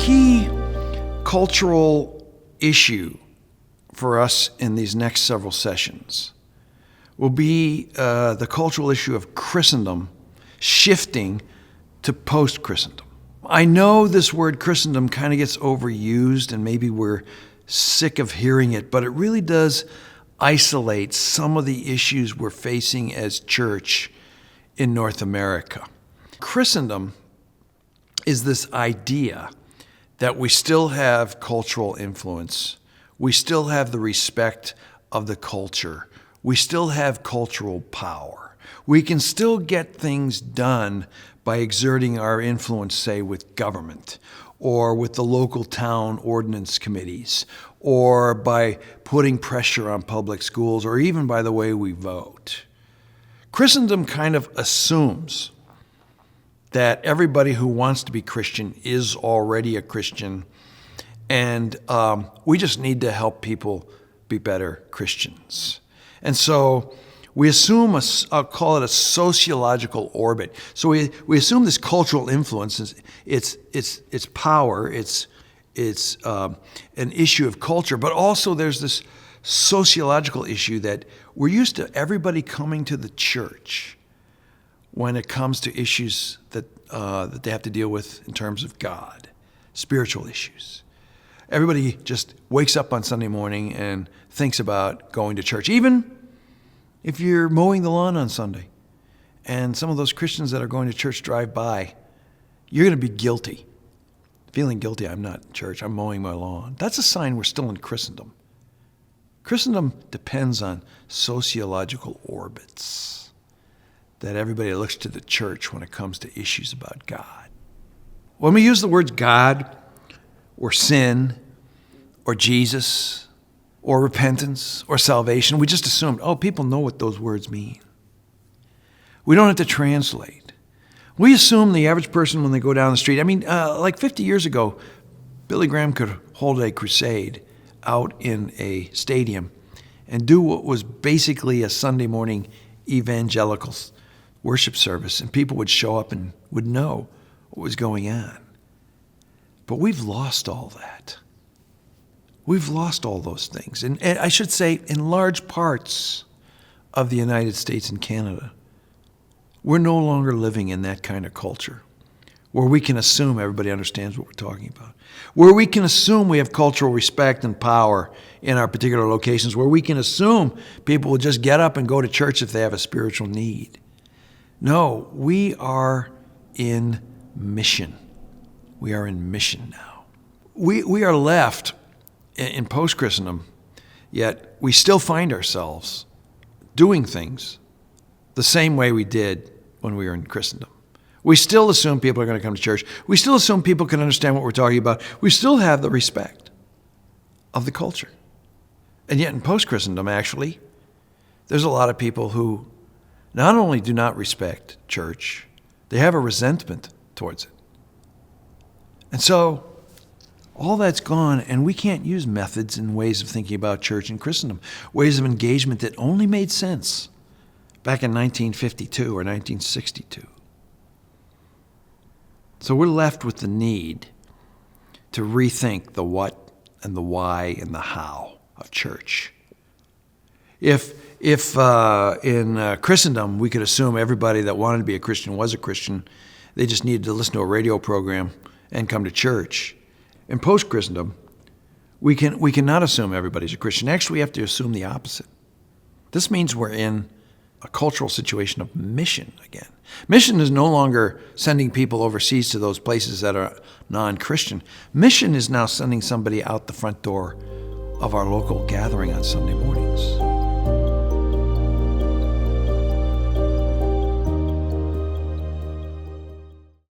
key cultural issue for us in these next several sessions will be the cultural issue of Christendom shifting to post-Christendom. I know this word Christendom kind of gets overused and maybe we're sick of hearing it, but it really does isolate some of the issues we're facing as church in North America. Christendom is this idea that we still have cultural influence. We still have the respect of the culture. We still have cultural power. We can still get things done by exerting our influence, say, with government or with the local town ordinance committees or by putting pressure on public schools or even by the way we vote. Christendom kind of assumes that everybody who wants to be Christian is already a Christian, and we just need to help people be better Christians. And so we assume, I'll call it a sociological orbit. So we assume this cultural influence, it's power, it's an issue of culture, but also there's this sociological issue that we're used to everybody coming to the church when it comes to issues that they have to deal with in terms of God, spiritual issues. Everybody just wakes up on Sunday morning and thinks about going to church, even if you're mowing the lawn on Sunday and some of those Christians that are going to church drive by, you're going to be guilty. Feeling guilty, I'm not in church, I'm mowing my lawn. That's a sign we're still in Christendom. Christendom depends on sociological orbits, that everybody looks to the church when it comes to issues about God. When we use the words God or sin or Jesus or repentance or salvation, we just assume, people know what those words mean. We don't have to translate. We assume the average person when they go down the street, like 50 years ago, Billy Graham could hold a crusade out in a stadium and do what was basically a Sunday morning evangelical worship service, and people would show up and would know what was going on. But we've lost all that. We've lost all those things. And I should say, in large parts of the United States and Canada, we're no longer living in that kind of culture where we can assume everybody understands what we're talking about, where we can assume we have cultural respect and power in our particular locations, where we can assume people will just get up and go to church if they have a spiritual need. No, we are in mission. We are in mission now. We are left in post-Christendom, yet we still find ourselves doing things the same way we did when we were in Christendom. We still assume people are going to come to church. We still assume people can understand what we're talking about. We still have the respect of the culture. And yet in post-Christendom, actually, there's a lot of people who not only do not respect church, they have a resentment towards it. And so all that's gone, and we can't use methods and ways of thinking about church in Christendom, ways of engagement that only made sense back in 1952 or 1962. So we're left with the need to rethink the what and the why and the how of church. If in Christendom we could assume everybody that wanted to be a Christian was a Christian, they just needed to listen to a radio program and come to church. In post-Christendom, we cannot assume everybody's a Christian. Actually, we have to assume the opposite. This means we're in a cultural situation of mission again. Mission is no longer sending people overseas to those places that are non-Christian. Mission is now sending somebody out the front door of our local gathering on Sunday mornings.